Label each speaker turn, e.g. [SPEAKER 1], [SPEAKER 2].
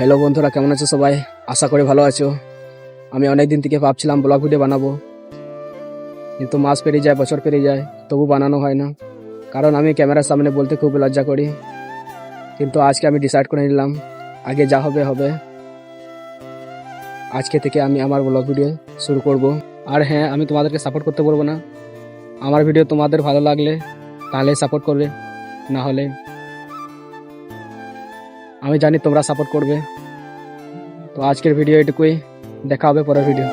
[SPEAKER 1] Hello বন্ধুরা, কেমন আছো সবাই? আশা করি ভালো আছো। আমি অনেক দিন থেকে ভাবছিলাম ব্লগ ভিডিও বানাবো, কিন্তু মাস পেরিয়ে যায়, বছর পেরিয়ে যায়, তবু বানানো হয় না। কারণ আমি ক্যামেরার সামনে বলতে খুব লজ্জা করি। কিন্তু আজকে আমি ডিসাইড করে নিলাম, আগে যা হবে হবে। আজকে থেকে আমি আমার ব্লগ ভিডিও শুরু করব। আর হ্যাঁ, আমি তোমাদেরকে সাপোর্ট করতে বলবো না। আমার ভিডিও তোমাদের ভালো লাগলে তাহলে সাপোর্ট করবে, না হলে আমি জানি তোমরা সাপোর্ট করবে। তো আজকের ভিডিও এটুকুই, দেখা হবে পরের ভিডিও।